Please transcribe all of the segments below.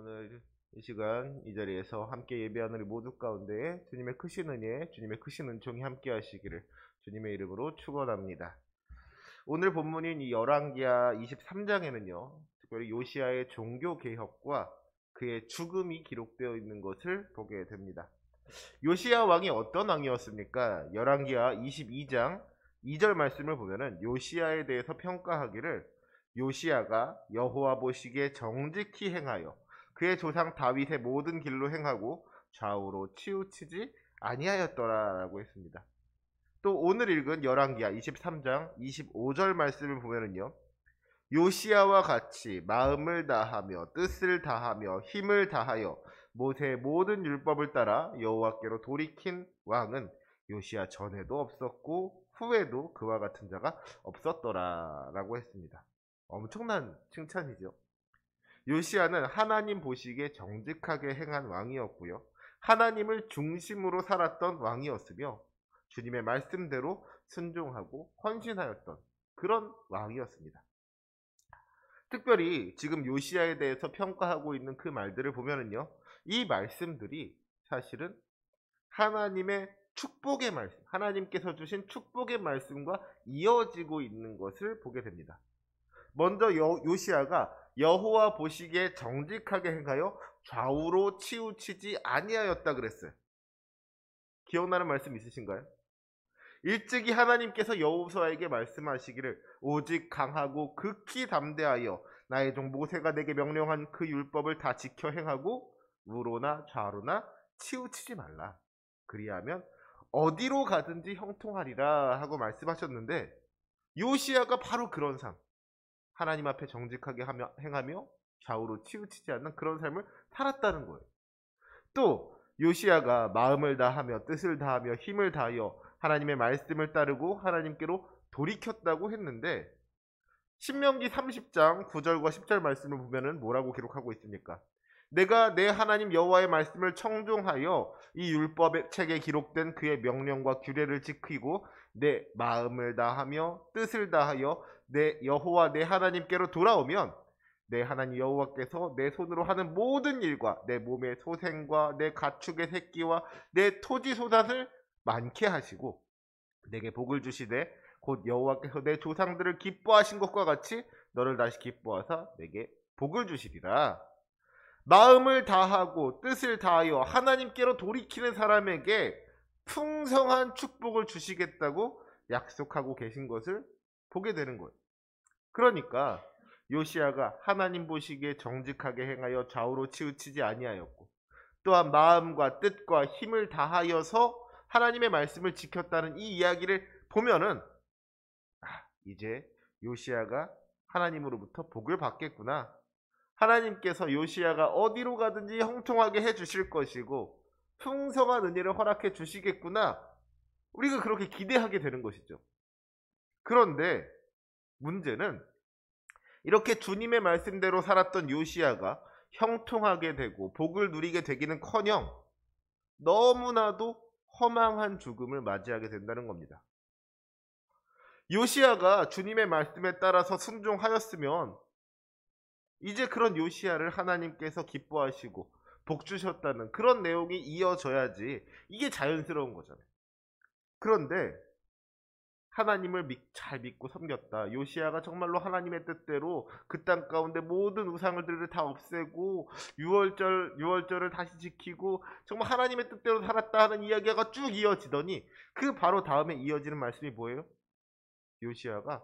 오늘 이 시간 이 자리에서 함께 예배하는 우리 모두 가운데 주님의 크신 은혜, 주님의 크신 은총이 함께 하시기를 주님의 이름으로 축원합니다. 오늘 본문인 이 열왕기하 23장에는요. 특별히 요시야의 종교 개혁과 그의 죽음이 기록되어 있는 것을 보게 됩니다. 요시야 왕이 어떤 왕이었습니까? 열왕기하 22장 2절 말씀을 보면은 요시야에 대해서 평가하기를 요시야가 여호와 보시기에 정직히 행하여 그의 조상 다윗의 모든 길로 행하고 좌우로 치우치지 아니하였더라라고 했습니다. 또 오늘 읽은 열왕기하 23장 25절 말씀을 보면은요. 요시야와 같이 마음을 다하며 뜻을 다하며 힘을 다하여 모세의 모든 율법을 따라 여호와께로 돌이킨 왕은 요시야 전에도 없었고 후에도 그와 같은 자가 없었더라라고 했습니다. 엄청난 칭찬이죠. 요시야는 하나님 보시기에 정직하게 행한 왕이었고요. 하나님을 중심으로 살았던 왕이었으며 주님의 말씀대로 순종하고 헌신하였던 그런 왕이었습니다. 특별히 지금 요시야에 대해서 평가하고 있는 그 말들을 보면은요. 이 말씀들이 사실은 하나님의 축복의 말씀, 하나님께서 주신 축복의 말씀과 이어지고 있는 것을 보게 됩니다. 먼저 요시야가 여호와 보시기에 정직하게 행하여 좌우로 치우치지 아니하였다 그랬어요. 기억나는 말씀 있으신가요? 일찍이 하나님께서 여호수아에게 말씀하시기를 오직 강하고 극히 담대하여 나의 종 모세가 내게 명령한 그 율법을 다 지켜 행하고 우로나 좌로나 치우치지 말라. 그리하면 어디로 가든지 형통하리라 하고 말씀하셨는데 요시야가 바로 그런 삶, 하나님 앞에 정직하게 행하며 좌우로 치우치지 않는 그런 삶을 살았다는 거예요. 또 요시야가 마음을 다하며 뜻을 다하며 힘을 다하여 하나님의 말씀을 따르고 하나님께로 돌이켰다고 했는데 신명기 30장 9절과 10절 말씀을 보면은 뭐라고 기록하고 있습니까? 내가 내 하나님 여호와의 말씀을 청종하여 이 율법의 책에 기록된 그의 명령과 규례를 지키고 내 마음을 다하며 뜻을 다하여 내 여호와 내 하나님께로 돌아오면 내 하나님 여호와께서 내 손으로 하는 모든 일과 내 몸의 소생과 내 가축의 새끼와 내 토지 소산을 많게 하시고 내게 복을 주시되 곧 여호와께서 내 조상들을 기뻐하신 것과 같이 너를 다시 기뻐하사 내게 복을 주시리라. 마음을 다하고 뜻을 다하여 하나님께로 돌이키는 사람에게 풍성한 축복을 주시겠다고 약속하고 계신 것을 보게 되는 거예요. 그러니까 요시야가 하나님 보시기에 정직하게 행하여 좌우로 치우치지 아니하였고 또한 마음과 뜻과 힘을 다하여서 하나님의 말씀을 지켰다는 이 이야기를 보면은 이제 요시야가 하나님으로부터 복을 받겠구나. 하나님께서 요시야가 어디로 가든지 형통하게 해주실 것이고 풍성한 은혜를 허락해 주시겠구나. 우리가 그렇게 기대하게 되는 것이죠. 그런데 문제는 이렇게 주님의 말씀대로 살았던 요시야가 형통하게 되고 복을 누리게 되기는커녕 너무나도 허망한 죽음을 맞이하게 된다는 겁니다. 요시야가 주님의 말씀에 따라서 순종하였으면 이제 그런 요시야를 하나님께서 기뻐하시고 복 주셨다는 그런 내용이 이어져야지 이게 자연스러운 거잖아요. 그런데 하나님을 잘 믿고 섬겼다. 요시야가 정말로 하나님의 뜻대로 그 땅 가운데 모든 우상들을 다 없애고 유월절을 다시 지키고 정말 하나님의 뜻대로 살았다 하는 이야기가 쭉 이어지더니 그 바로 다음에 이어지는 말씀이 뭐예요? 요시야가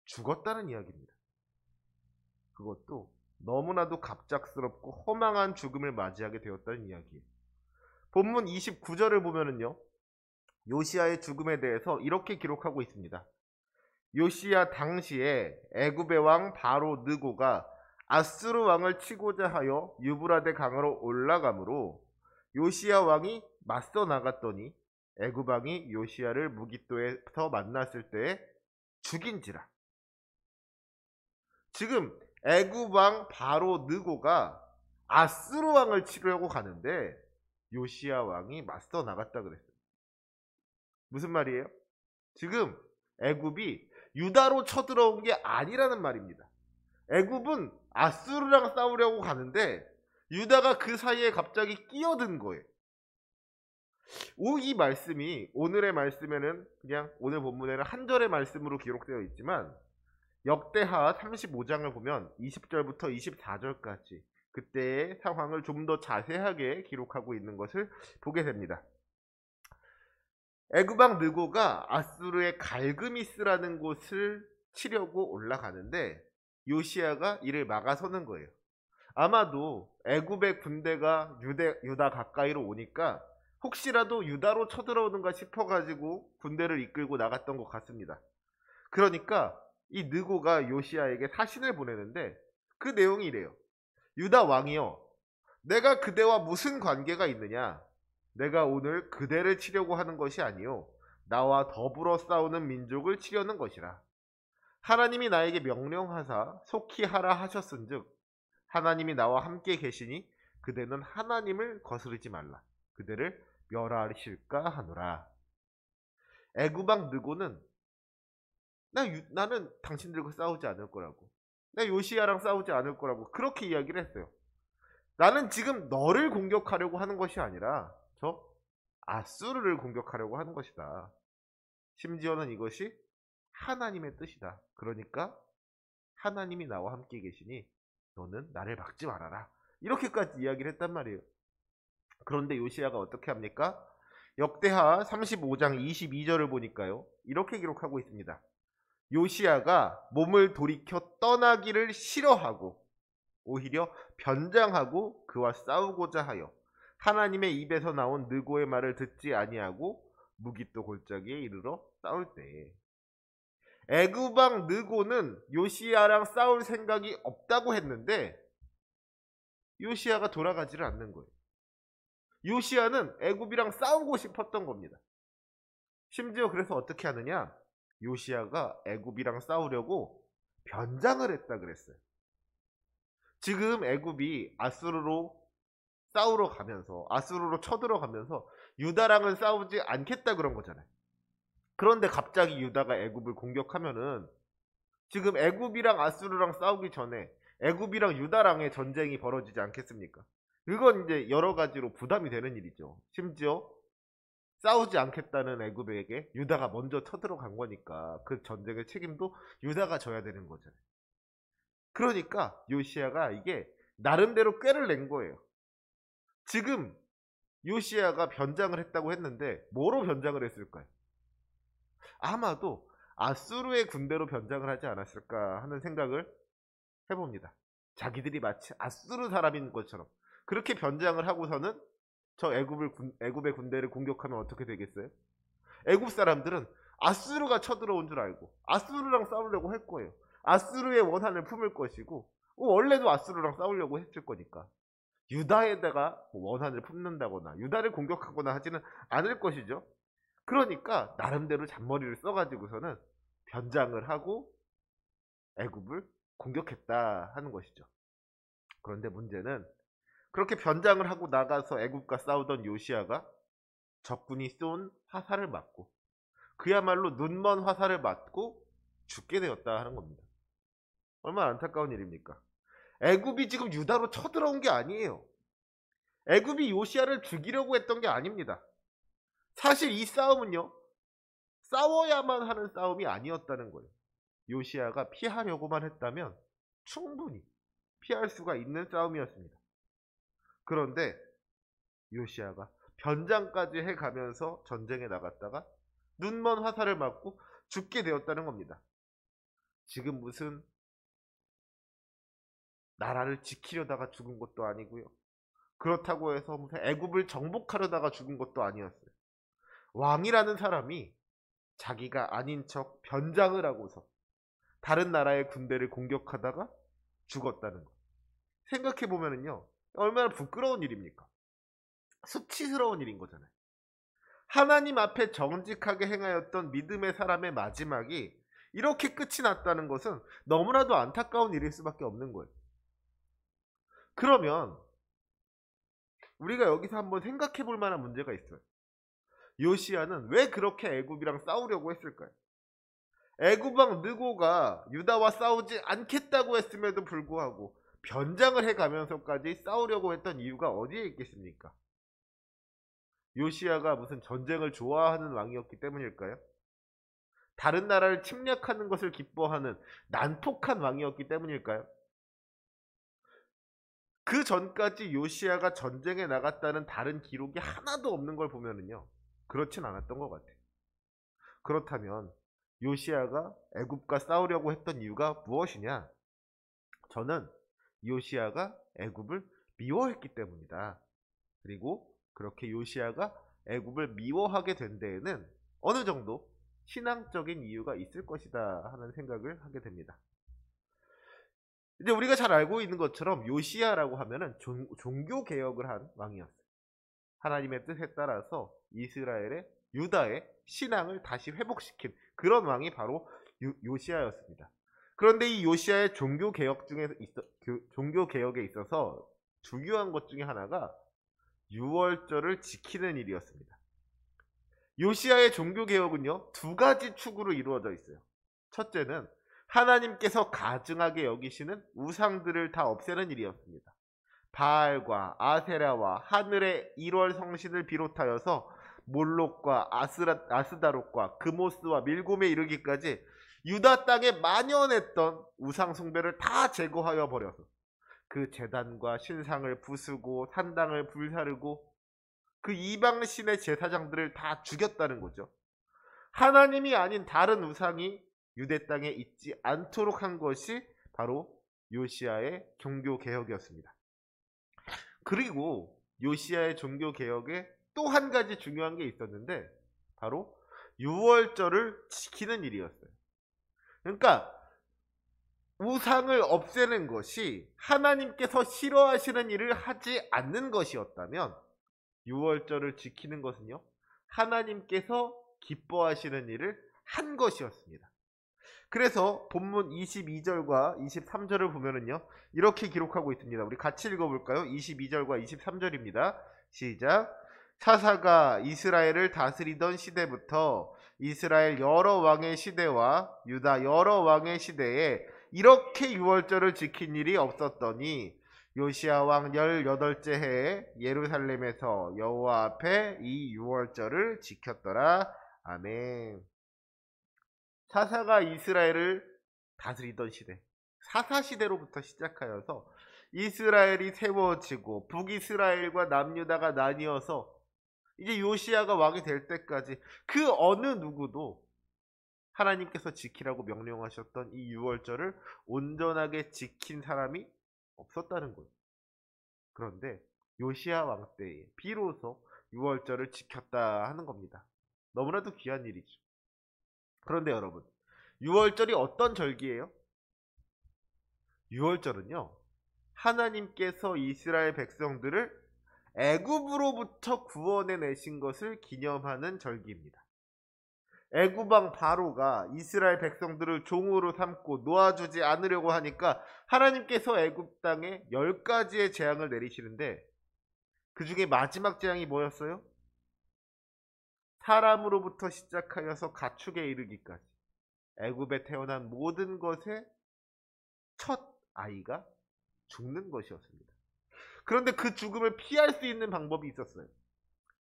죽었다는 이야기입니다. 그것도 너무나도 갑작스럽고 허망한 죽음을 맞이하게 되었다는 이야기예요. 본문 29절을 보면은요. 요시야의 죽음에 대해서 이렇게 기록하고 있습니다. 요시야 당시에 애굽의 왕 바로 느고가 아수르 왕을 치고자 하여 유브라데 강으로 올라가므로 요시야 왕이 맞서 나갔더니 애굽 왕이 요시야를 무깃도에서 만났을 때에 죽인지라. 지금 애굽 왕 바로 느고가 아수르 왕을 치려고 가는데 요시야 왕이 맞서 나갔다 그랬어요. 무슨 말이에요? 지금 애굽이 유다로 쳐들어온 게 아니라는 말입니다. 애굽은 아수르랑 싸우려고 가는데 유다가 그 사이에 갑자기 끼어든 거예요. 이 말씀이 오늘의 말씀에는 그냥 오늘 본문에는 한 절의 말씀으로 기록되어 있지만 역대하 35장을 보면 20절부터 24절까지 그때의 상황을 좀 더 자세하게 기록하고 있는 것을 보게 됩니다. 애굽왕 느고가 아수르의 갈그미스라는 곳을 치려고 올라가는데 요시야가 이를 막아서는 거예요. 아마도 애굽의 군대가 유다 가까이로 오니까 혹시라도 유다로 쳐들어오는가 싶어가지고 군대를 이끌고 나갔던 것 같습니다. 그러니까 이 느고가 요시야에게 사신을 보내는데 그 내용이 이래요. 유다 왕이여, 내가 그대와 무슨 관계가 있느냐? 내가 오늘 그대를 치려고 하는 것이 아니요 나와 더불어 싸우는 민족을 치려는 것이라. 하나님이 나에게 명령하사 속히 하라 하셨은즉 하나님이 나와 함께 계시니 그대는 하나님을 거스르지 말라. 그대를 멸하실까 하노라. 애굽왕 느고는 나는 당신들과 싸우지 않을 거라고, 나 요시야랑 싸우지 않을 거라고 그렇게 이야기를 했어요. 나는 지금 너를 공격하려고 하는 것이 아니라 저 아수르를 공격하려고 하는 것이다. 심지어는 이것이 하나님의 뜻이다. 그러니까 하나님이 나와 함께 계시니 너는 나를 막지 말아라. 이렇게까지 이야기를 했단 말이에요. 그런데 요시야가 어떻게 합니까? 역대하 35장 22절을 보니까요, 이렇게 기록하고 있습니다. 요시야가 몸을 돌이켜 떠나기를 싫어하고 오히려 변장하고 그와 싸우고자 하여 하나님의 입에서 나온 느고의 말을 듣지 아니하고 무기또 골짜기에 이르러 싸울 때, 애굽왕 느고는 요시야랑 싸울 생각이 없다고 했는데 요시야가 돌아가지를 않는 거예요. 요시야는 애굽이랑 싸우고 싶었던 겁니다. 심지어 그래서 어떻게 하느냐, 요시야가 애굽이랑 싸우려고 변장을 했다 그랬어요. 지금 애굽이 아수르로 싸우러 가면서, 아수르로 쳐들어가면서 유다랑은 싸우지 않겠다 그런 거잖아요. 그런데 갑자기 유다가 애굽을 공격하면은 지금 애굽이랑 아수르랑 싸우기 전에 애굽이랑 유다랑의 전쟁이 벌어지지 않겠습니까? 그건 이제 여러 가지로 부담이 되는 일이죠. 심지어 싸우지 않겠다는 애굽에게 유다가 먼저 쳐들어간 거니까 그 전쟁의 책임도 유다가 져야 되는 거잖아요. 그러니까 요시야가 이게 나름대로 꾀를 낸 거예요. 지금 요시야가 변장을 했다고 했는데 뭐로 변장을 했을까요? 아마도 아수르의 군대로 변장을 하지 않았을까 하는 생각을 해봅니다. 자기들이 마치 아수르 사람인 것처럼 그렇게 변장을 하고서는 저 애굽의 군대를 공격하면 어떻게 되겠어요? 애굽 사람들은 아수르가 쳐들어온 줄 알고 아수르랑 싸우려고 할 거예요. 아수르의 원한을 품을 것이고 원래도 아수르랑 싸우려고 했을 거니까 유다에다가 원한을 품는다거나 유다를 공격하거나 하지는 않을 것이죠. 그러니까 나름대로 잔머리를 써가지고서는 변장을 하고 애굽을 공격했다 하는 것이죠. 그런데 문제는 그렇게 변장을 하고 나가서 애굽과 싸우던 요시야가 적군이 쏜 화살을 맞고 그야말로 눈먼 화살을 맞고 죽게 되었다 하는 겁니다. 얼마나 안타까운 일입니까? 애굽이 지금 유다로 쳐들어온 게 아니에요. 애굽이 요시야를 죽이려고 했던 게 아닙니다. 사실 이 싸움은요, 싸워야만 하는 싸움이 아니었다는 거예요. 요시야가 피하려고만 했다면 충분히 피할 수가 있는 싸움이었습니다. 그런데 요시야가 변장까지 해가면서 전쟁에 나갔다가 눈먼 화살을 맞고 죽게 되었다는 겁니다. 지금 무슨 나라를 지키려다가 죽은 것도 아니고요. 그렇다고 해서 무슨 애굽을 정복하려다가 죽은 것도 아니었어요. 왕이라는 사람이 자기가 아닌 척 변장을 하고서 다른 나라의 군대를 공격하다가 죽었다는 거. 생각해보면요, 얼마나 부끄러운 일입니까? 수치스러운 일인 거잖아요. 하나님 앞에 정직하게 행하였던 믿음의 사람의 마지막이 이렇게 끝이 났다는 것은 너무나도 안타까운 일일 수밖에 없는 거예요. 그러면 우리가 여기서 한번 생각해 볼 만한 문제가 있어요. 요시야는 왜 그렇게 애굽이랑 싸우려고 했을까요? 애굽왕 느고가 유다와 싸우지 않겠다고 했음에도 불구하고 변장을 해가면서까지 싸우려고 했던 이유가 어디에 있겠습니까? 요시야가 무슨 전쟁을 좋아하는 왕이었기 때문일까요? 다른 나라를 침략하는 것을 기뻐하는 난폭한 왕이었기 때문일까요? 그 전까지 요시야가 전쟁에 나갔다는 다른 기록이 하나도 없는 걸 보면은요, 그렇진 않았던 것 같아요. 그렇다면 요시야가 애굽과 싸우려고 했던 이유가 무엇이냐? 저는 요시야가 애굽을 미워했기 때문이다. 그리고 그렇게 요시야가 애굽을 미워하게 된 데에는 어느 정도 신앙적인 이유가 있을 것이다 하는 생각을 하게 됩니다. 이제 우리가 잘 알고 있는 것처럼 요시야라고 하면은 종교 개혁을 한 왕이었어요. 하나님의 뜻에 따라서 이스라엘의 유다의 신앙을 다시 회복시킨 그런 왕이 바로 요시야였습니다. 그런데 이 요시야의 종교 개혁에 있어서 중요한 것 중에 하나가 유월절을 지키는 일이었습니다. 요시야의 종교 개혁은요, 두 가지 축으로 이루어져 있어요. 첫째는 하나님께서 가증하게 여기시는 우상들을 다 없애는 일이었습니다. 바알과 아세라와 하늘의 1월 성신을 비롯하여서 몰록과 아스다롯과 그모스와 밀곰에 이르기까지 유다 땅에 만연했던 우상 숭배를 다 제거하여 버려서 그 제단과 신상을 부수고 산당을 불사르고 그 이방신의 제사장들을 다 죽였다는 거죠. 하나님이 아닌 다른 우상이 유대 땅에 있지 않도록 한 것이 바로 요시야의 종교 개혁이었습니다. 그리고 요시야의 종교 개혁에 또 한 가지 중요한 게 있었는데 바로 유월절을 지키는 일이었어요. 그러니까 우상을 없애는 것이 하나님께서 싫어하시는 일을 하지 않는 것이었다면 유월절을 지키는 것은요, 하나님께서 기뻐하시는 일을 한 것이었습니다. 그래서 본문 22절과 23절을 보면은요, 이렇게 기록하고 있습니다. 우리 같이 읽어볼까요? 22절과 23절입니다. 시작. 사사가 이스라엘을 다스리던 시대부터 이스라엘 여러 왕의 시대와 유다 여러 왕의 시대에 이렇게 유월절을 지킨 일이 없었더니 요시야 왕 18째 해에 예루살렘에서 여호와 앞에 이 유월절을 지켰더라. 아멘. 사사가 이스라엘을 다스리던 시대, 사사시대로부터 시작하여서 이스라엘이 세워지고 북이스라엘과 남유다가 나뉘어서 이제 요시야가 왕이 될 때까지 그 어느 누구도 하나님께서 지키라고 명령하셨던 이 유월절을 온전하게 지킨 사람이 없었다는 거예요. 그런데 요시야 왕 때에 비로소 유월절을 지켰다 하는 겁니다. 너무나도 귀한 일이죠. 그런데 여러분, 유월절이 어떤 절기예요? 유월절은요, 하나님께서 이스라엘 백성들을 애굽으로부터 구원해 내신 것을 기념하는 절기입니다. 애굽왕 바로가 이스라엘 백성들을 종으로 삼고 놓아주지 않으려고 하니까 하나님께서 애굽 땅에 10가지의 재앙을 내리시는데 그 중에 마지막 재앙이 뭐였어요? 사람으로부터 시작하여서 가축에 이르기까지 애굽에 태어난 모든 것의 첫 아이가 죽는 것이었습니다. 그런데 그 죽음을 피할 수 있는 방법이 있었어요.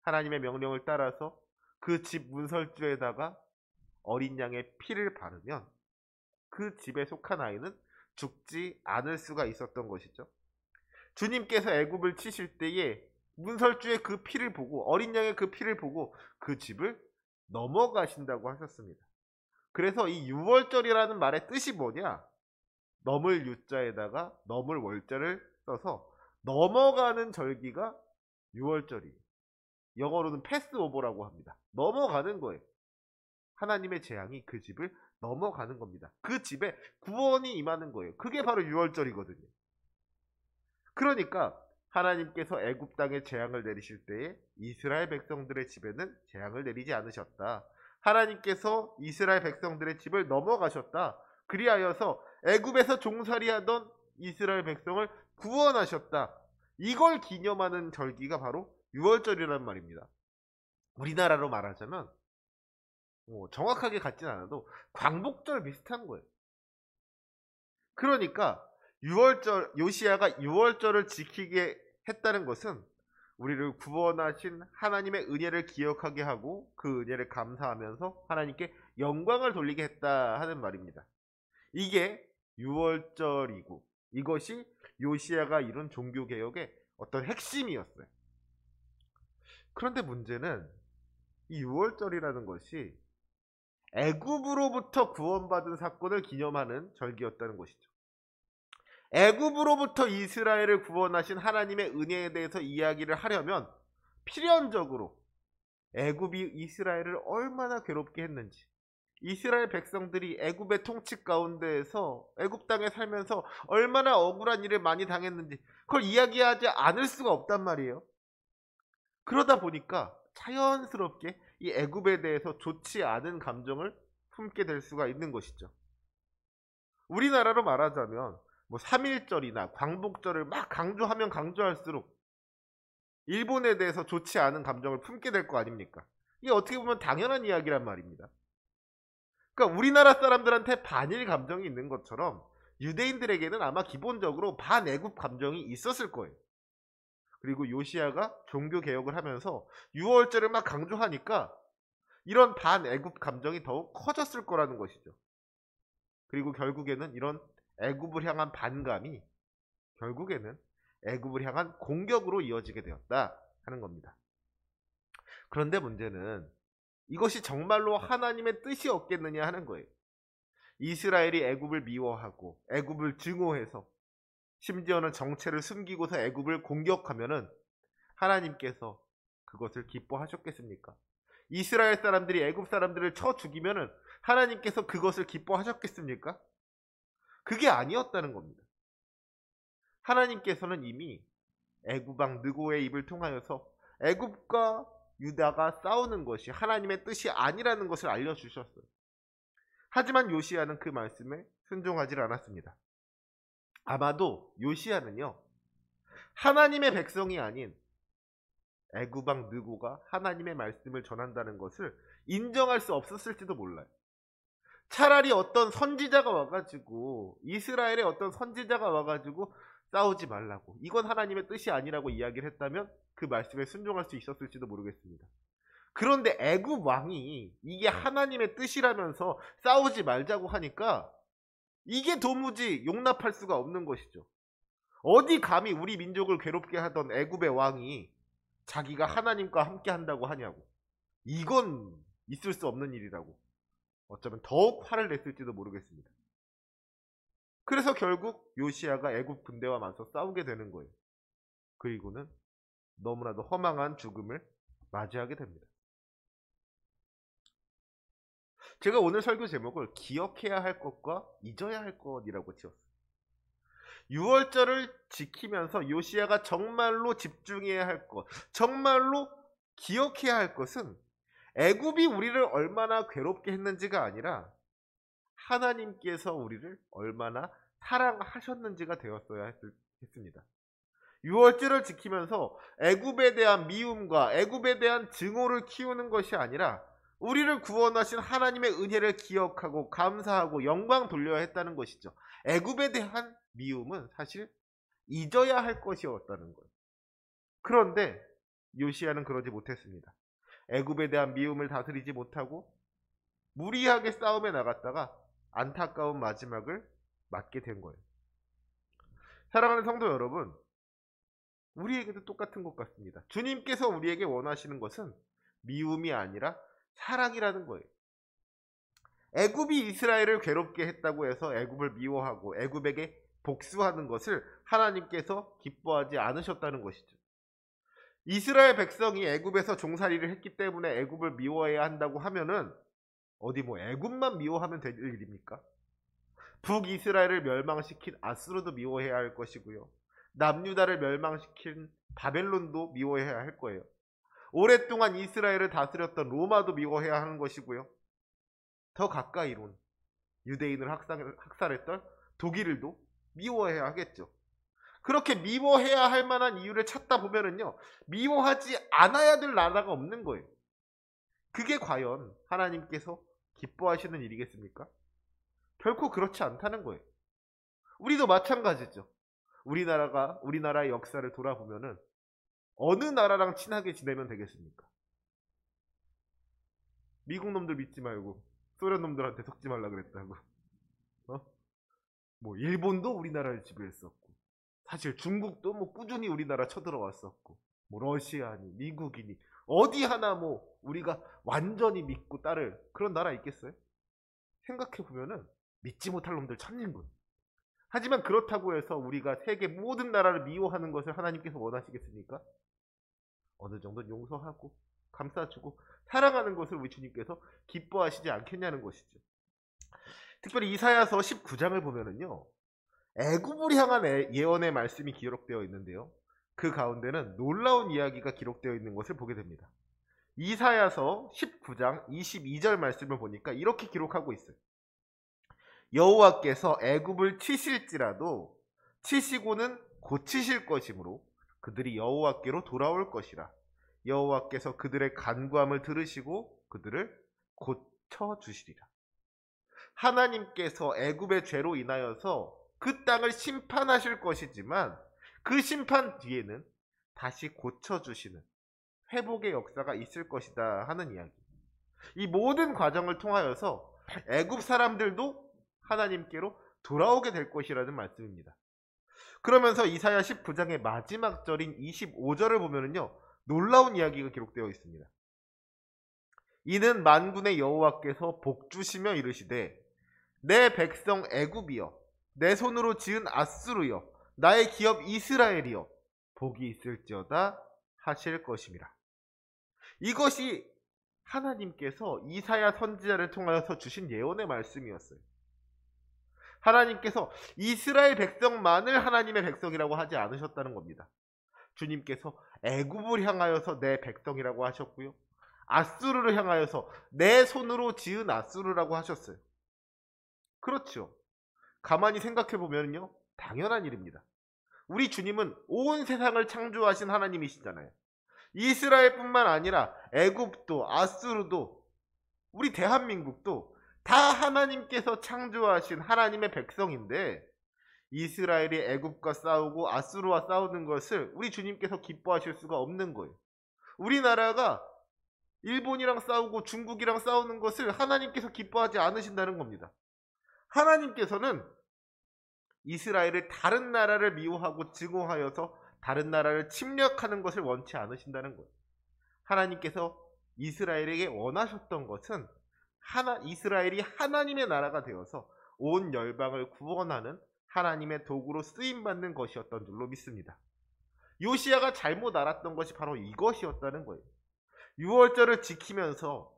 하나님의 명령을 따라서 그 집 문설주에다가 어린 양의 피를 바르면 그 집에 속한 아이는 죽지 않을 수가 있었던 것이죠. 주님께서 애굽을 치실 때에 문설주의 그 피를 보고, 어린 양의 그 피를 보고 그 집을 넘어가신다고 하셨습니다. 그래서 이 유월절이라는 말의 뜻이 뭐냐? 넘을 유자에다가 넘을 월자를 써서 넘어가는 절기가 유월절이에요. 영어로는 패스오버라고 합니다. 넘어가는 거예요. 하나님의 재앙이 그 집을 넘어가는 겁니다. 그 집에 구원이 임하는 거예요. 그게 바로 유월절이거든요. 그러니까 하나님께서 애굽 땅에 재앙을 내리실 때에 이스라엘 백성들의 집에는 재앙을 내리지 않으셨다. 하나님께서 이스라엘 백성들의 집을 넘어가셨다. 그리하여서 애굽에서 종살이하던 이스라엘 백성을 구원하셨다. 이걸 기념하는 절기가 바로 유월절이란 말입니다. 우리나라로 말하자면 정확하게 같진 않아도 광복절 비슷한 거예요. 그러니까 요시야가 유월절을 지키게 했다는 것은 우리를 구원하신 하나님의 은혜를 기억하게 하고 그 은혜를 감사하면서 하나님께 영광을 돌리게 했다 하는 말입니다. 이게 유월절이고 이것이 요시야가 이룬 종교개혁의 어떤 핵심이었어요. 그런데 문제는 이 유월절이라는 것이 애굽으로부터 구원받은 사건을 기념하는 절기였다는 것이죠. 애굽으로부터 이스라엘을 구원하신 하나님의 은혜에 대해서 이야기를 하려면 필연적으로 애굽이 이스라엘을 얼마나 괴롭게 했는지, 이스라엘 백성들이 애굽의 통치 가운데에서 애굽 땅에 살면서 얼마나 억울한 일을 많이 당했는지 그걸 이야기하지 않을 수가 없단 말이에요. 그러다 보니까 자연스럽게 이 애굽에 대해서 좋지 않은 감정을 품게 될 수가 있는 것이죠. 우리나라로 말하자면 뭐 3.1절이나 광복절을 막 강조하면 강조할수록 일본에 대해서 좋지 않은 감정을 품게 될 거 아닙니까? 이게 어떻게 보면 당연한 이야기란 말입니다. 그러니까 우리나라 사람들한테 반일 감정이 있는 것처럼 유대인들에게는 아마 기본적으로 반애굽 감정이 있었을 거예요. 그리고 요시야가 종교 개혁을 하면서 유월절을 막 강조하니까 이런 반애굽 감정이 더욱 커졌을 거라는 것이죠. 그리고 결국에는 이런 애굽을 향한 반감이 결국에는 애굽을 향한 공격으로 이어지게 되었다 하는 겁니다. 그런데 문제는 이것이 정말로 하나님의 뜻이었겠느냐 하는 거예요. 이스라엘이 애굽을 미워하고 애굽을 증오해서 심지어는 정체를 숨기고서 애굽을 공격하면은 하나님께서 그것을 기뻐하셨겠습니까? 이스라엘 사람들이 애굽 사람들을 쳐 죽이면은 하나님께서 그것을 기뻐하셨겠습니까? 그게 아니었다는 겁니다. 하나님께서는 이미 애굽 왕 느고의 입을 통하여서 애굽과 유다가 싸우는 것이 하나님의 뜻이 아니라는 것을 알려주셨어요. 하지만 요시야는 그 말씀에 순종하지 않았습니다. 아마도 요시야는요, 하나님의 백성이 아닌 애굽 왕 느고가 하나님의 말씀을 전한다는 것을 인정할 수 없었을지도 몰라요. 차라리 어떤 선지자가 와가지고 이스라엘의 어떤 선지자가 와가지고 싸우지 말라고, 이건 하나님의 뜻이 아니라고 이야기를 했다면 그 말씀에 순종할 수 있었을지도 모르겠습니다. 그런데 애굽 왕이 이게 하나님의 뜻이라면서 싸우지 말자고 하니까 이게 도무지 용납할 수가 없는 것이죠. 어디 감히 우리 민족을 괴롭게 하던 애굽의 왕이 자기가 하나님과 함께 한다고 하냐고. 이건 있을 수 없는 일이라고 어쩌면 더욱 화를 냈을지도 모르겠습니다. 그래서 결국 요시야가 애굽 군대와 맞서 싸우게 되는 거예요. 그리고는 너무나도 허망한 죽음을 맞이하게 됩니다. 제가 오늘 설교 제목을 기억해야 할 것과 잊어야 할 것이라고 지었어요. 6월절을 지키면서 요시야가 정말로 집중해야 할 것, 정말로 기억해야 할 것은 애굽이 우리를 얼마나 괴롭게 했는지가 아니라 하나님께서 우리를 얼마나 사랑하셨는지가 되었어야 했습니다. 6월절을 지키면서 애굽에 대한 미움과 애굽에 대한 증오를 키우는 것이 아니라 우리를 구원하신 하나님의 은혜를 기억하고 감사하고 영광 돌려야 했다는 것이죠. 애굽에 대한 미움은 사실 잊어야 할 것이었다는 거예요. 그런데 요시야는 그러지 못했습니다. 애굽에 대한 미움을 다스리지 못하고 무리하게 싸움에 나갔다가 안타까운 마지막을 맞게 된 거예요. 사랑하는 성도 여러분, 우리에게도 똑같은 것 같습니다. 주님께서 우리에게 원하시는 것은 미움이 아니라 사랑이라는 거예요. 애굽이 이스라엘을 괴롭게 했다고 해서 애굽을 미워하고 애굽에게 복수하는 것을 하나님께서 기뻐하지 않으셨다는 것이죠. 이스라엘 백성이 애굽에서 종살이를 했기 때문에 애굽을 미워해야 한다고 하면은 어디 뭐 애굽만 미워하면 될 일입니까? 북이스라엘을 멸망시킨 아수르도 미워해야 할 것이고요. 남유다를 멸망시킨 바벨론도 미워해야 할 거예요. 오랫동안 이스라엘을 다스렸던 로마도 미워해야 하는 것이고요. 더 가까이론 유대인을 학살했던 독일도 미워해야 하겠죠. 그렇게 미워해야 할 만한 이유를 찾다 보면은요, 미워하지 않아야 될 나라가 없는 거예요. 그게 과연 하나님께서 기뻐하시는 일이겠습니까? 결코 그렇지 않다는 거예요. 우리도 마찬가지죠. 우리나라의 역사를 돌아보면은 어느 나라랑 친하게 지내면 되겠습니까? 미국 놈들 믿지 말고 소련 놈들한테 속지 말라 그랬다고. 어? 뭐 일본도 우리나라를 지배했었고, 사실 중국도 뭐 꾸준히 우리나라 쳐들어왔었고, 뭐 러시아니 미국이니 어디 하나 뭐 우리가 완전히 믿고 따를 그런 나라 있겠어요? 생각해 보면은 믿지 못할 놈들 천진군. 하지만 그렇다고 해서 우리가 세계 모든 나라를 미워하는 것을 하나님께서 원하시겠습니까? 어느 정도는 용서하고 감싸주고 사랑하는 것을 우리 주님께서 기뻐하시지 않겠냐는 것이죠. 특별히 이사야서 19장을 보면은요, 애굽을 향한 예언의 말씀이 기록되어 있는데요, 그 가운데는 놀라운 이야기가 기록되어 있는 것을 보게 됩니다. 이사야서 19장 22절 말씀을 보니까 이렇게 기록하고 있어요. 여호와께서 애굽을 치실지라도 치시고는 고치실 것이므로 그들이 여호와께로 돌아올 것이라. 여호와께서 그들의 간구함을 들으시고 그들을 고쳐주시리라. 하나님께서 애굽의 죄로 인하여서 그 땅을 심판하실 것이지만 그 심판 뒤에는 다시 고쳐주시는 회복의 역사가 있을 것이다 하는 이야기. 이 모든 과정을 통하여서 애굽 사람들도 하나님께로 돌아오게 될 것이라는 말씀입니다. 그러면서 이사야 19장의 마지막 절인 25절을 보면은요, 놀라운 이야기가 기록되어 있습니다. 이는 만군의 여호와께서 복주시며 이르시되 내 백성 애굽이여, 내 손으로 지은 앗수르여, 나의 기업 이스라엘이여, 복이 있을지어다 하실 것임이라. 이것이 하나님께서 이사야 선지자를 통하여서 주신 예언의 말씀이었어요. 하나님께서 이스라엘 백성만을 하나님의 백성이라고 하지 않으셨다는 겁니다. 주님께서 애굽을 향하여서 내 백성이라고 하셨고요, 앗수르를 향하여서 내 손으로 지은 앗수르라고 하셨어요. 그렇죠. 가만히 생각해 보면요, 당연한 일입니다. 우리 주님은 온 세상을 창조하신 하나님이시잖아요. 이스라엘뿐만 아니라 애굽도 아수르도 우리 대한민국도 다 하나님께서 창조하신 하나님의 백성인데, 이스라엘이 애굽과 싸우고 아수르와 싸우는 것을 우리 주님께서 기뻐하실 수가 없는 거예요. 우리나라가 일본이랑 싸우고 중국이랑 싸우는 것을 하나님께서 기뻐하지 않으신다는 겁니다. 하나님께서는 이스라엘을 다른 나라를 미워하고 증오하여서 다른 나라를 침략하는 것을 원치 않으신다는 거예요. 하나님께서 이스라엘에게 원하셨던 것은 이스라엘이 하나님의 나라가 되어서 온 열방을 구원하는 하나님의 도구로 쓰임받는 것이었던 줄로 믿습니다. 요시야가 잘못 알았던 것이 바로 이것이었다는 거예요. 유월절을 지키면서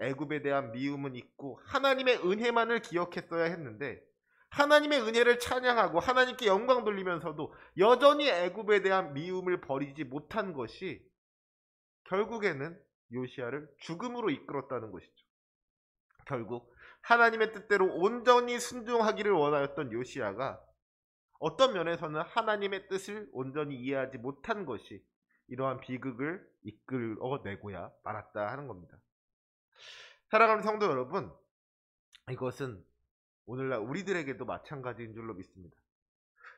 애굽에 대한 미움은 있고 하나님의 은혜만을 기억했어야 했는데, 하나님의 은혜를 찬양하고 하나님께 영광 돌리면서도 여전히 애굽에 대한 미움을 버리지 못한 것이 결국에는 요시야를 죽음으로 이끌었다는 것이죠. 결국 하나님의 뜻대로 온전히 순종하기를 원하였던 요시야가 어떤 면에서는 하나님의 뜻을 온전히 이해하지 못한 것이 이러한 비극을 이끌어내고야 말았다 하는 겁니다. 사랑하는 성도 여러분, 이것은 오늘날 우리들에게도 마찬가지인 줄로 믿습니다.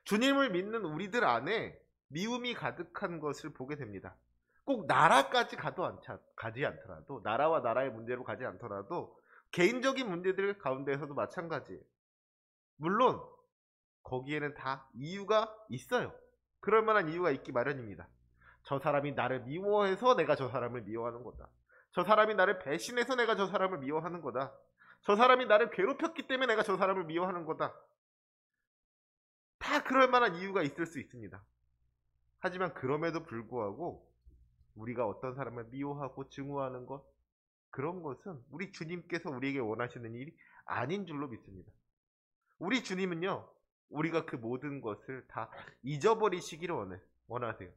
주님을 믿는 우리들 안에 미움이 가득한 것을 보게 됩니다. 꼭 나라까지 가지 않더라도, 나라와 나라의 문제로 가지 않더라도 개인적인 문제들 가운데에서도 마찬가지예요. 물론 거기에는 다 이유가 있어요. 그럴 만한 이유가 있기 마련입니다. 저 사람이 나를 미워해서 내가 저 사람을 미워하는 거다. 저 사람이 나를 배신해서 내가 저 사람을 미워하는 거다. 저 사람이 나를 괴롭혔기 때문에 내가 저 사람을 미워하는 거다. 다 그럴 만한 이유가 있을 수 있습니다. 하지만 그럼에도 불구하고 우리가 어떤 사람을 미워하고 증오하는 것, 그런 것은 우리 주님께서 우리에게 원하시는 일이 아닌 줄로 믿습니다. 우리 주님은요, 우리가 그 모든 것을 다 잊어버리시기를 원하세요.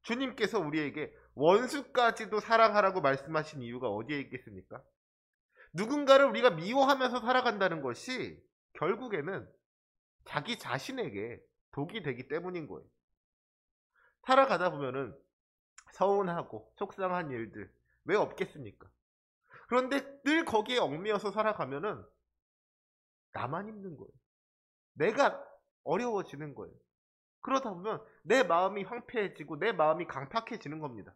주님께서 우리에게 원수까지도 사랑하라고 말씀하신 이유가 어디에 있겠습니까? 누군가를 우리가 미워하면서 살아간다는 것이 결국에는 자기 자신에게 독이 되기 때문인 거예요. 살아가다 보면은 서운하고 속상한 일들 왜 없겠습니까? 그런데 늘 거기에 얽매여서 살아가면은 나만 힘든 거예요. 내가 어려워지는 거예요. 그러다 보면 내 마음이 황폐해지고 내 마음이 강팍해지는 겁니다.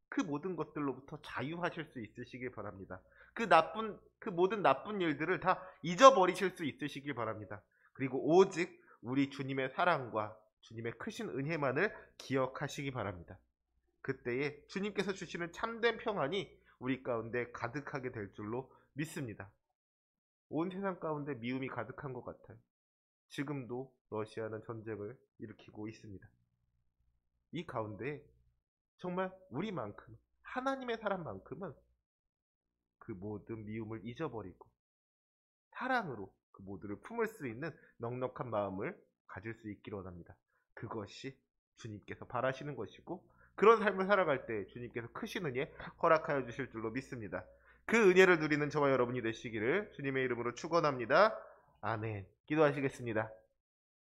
그 모든 것들로부터 자유하실 수 있으시길 바랍니다. 그 모든 나쁜 일들을 다 잊어버리실 수 있으시길 바랍니다. 그리고 오직 우리 주님의 사랑과 주님의 크신 은혜만을 기억하시기 바랍니다. 그때에 주님께서 주시는 참된 평안이 우리 가운데 가득하게 될 줄로 믿습니다. 온 세상 가운데 미움이 가득한 것 같아요. 지금도 러시아는 전쟁을 일으키고 있습니다. 이 가운데 정말 우리만큼, 하나님의 사람만큼은 그 모든 미움을 잊어버리고 사랑으로 그 모두를 품을 수 있는 넉넉한 마음을 가질 수 있기를 원합니다. 그것이 주님께서 바라시는 것이고, 그런 삶을 살아갈 때 주님께서 크신 은혜 허락하여 주실 줄로 믿습니다. 그 은혜를 누리는 저와 여러분이 되시기를 주님의 이름으로 축원합니다. 아멘. 기도하시겠습니다.